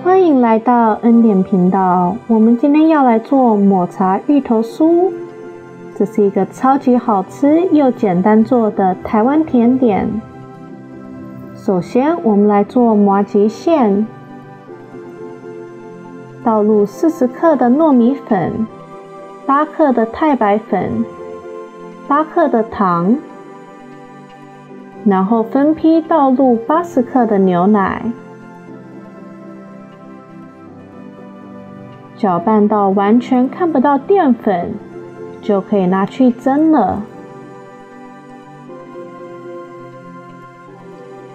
欢迎来到恩典频道，我们今天要来做抹茶芋头酥。这是一个超级好吃又简单做的台湾甜点。首先我们来做麻糬馅，倒入40克的糯米粉，8克的太白粉，8克的糖，然后分批倒入80克的牛奶，搅拌到完全看不到淀粉，就可以拿去蒸了。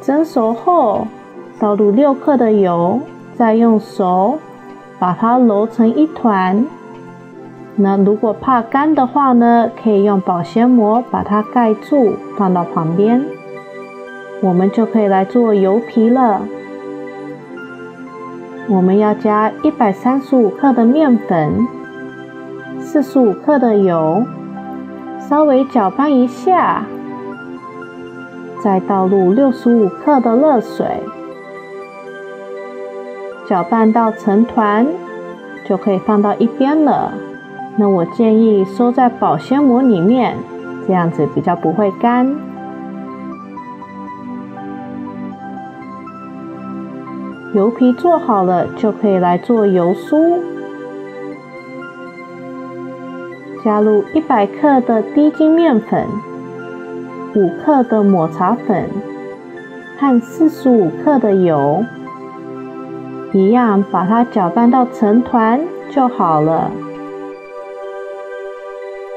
蒸熟后，倒入6克的油，再用手把它揉成一团。那如果怕干的话呢，可以用保鲜膜把它盖住，放到旁边。我们就可以来做油皮了。我们要加135克的面粉，45克的油，稍微搅拌一下，再倒入65克的热水，搅拌到成团，就可以放到一边了。那我建议收在保鲜膜里面，这样子比较不会干。油皮做好了，就可以来做油酥。加入100克的低筋面粉，5克的抹茶粉和45克的油，一样把它搅拌到成团就好了。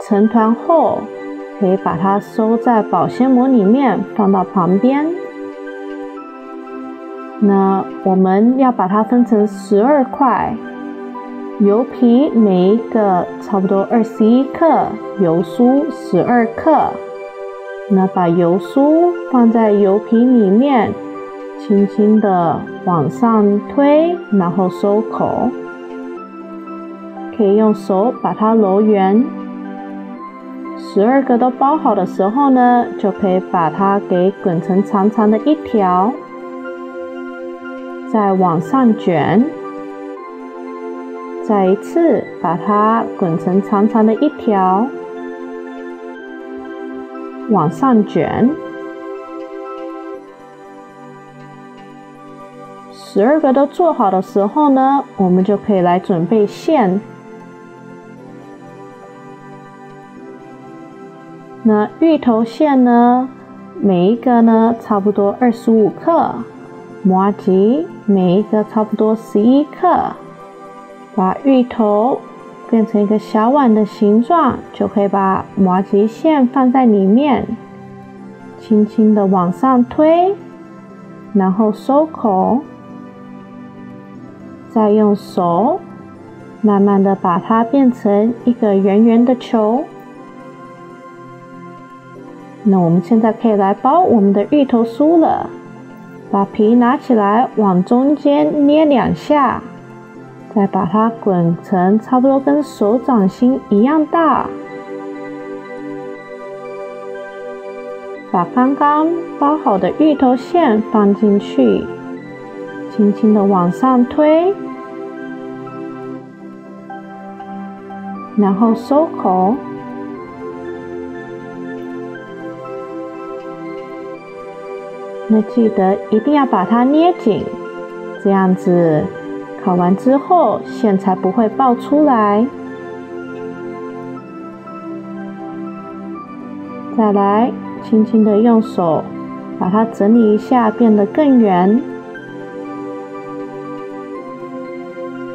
成团后，可以把它收在保鲜膜里面，放到旁边。那我们要把它分成12块，油皮每一个差不多21克，油酥12克。那把油酥放在油皮里面，轻轻的往上推，然后收口。可以用手把它揉圆。12个都包好的时候呢，就可以把它给滚成长长的一条。再往上卷，再一次把它滚成长长的一条，往上卷。12个都做好的时候呢，我们就可以来准备馅。那芋头馅呢，每一个呢差不多25克。麻糬每一个差不多11克，把芋头变成一个小碗的形状，就可以把麻糬馅放在里面，轻轻的往上推，然后收口，再用手慢慢的把它变成一个圆圆的球。那我们现在可以来包我们的芋头酥了。把皮拿起来，往中间捏2下，再把它滚成差不多跟手掌心一样大。把刚刚包好的芋头馅放进去，轻轻的往上推，然后收口。那记得一定要把它捏紧，这样子烤完之后馅才不会爆出来。再来，轻轻的用手把它整理一下，变得更圆。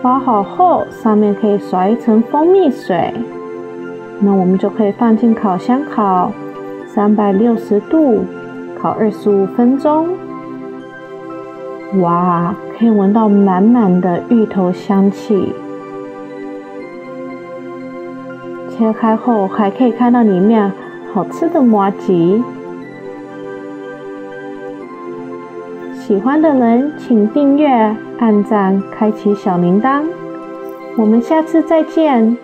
包好后，上面可以刷一层蜂蜜水。那我们就可以放进烤箱烤360度。烤25分钟。哇，可以闻到满满的芋头香气。切开后还可以看到里面好吃的麻糬。喜欢的人请订阅、按赞、开启小铃铛。我们下次再见。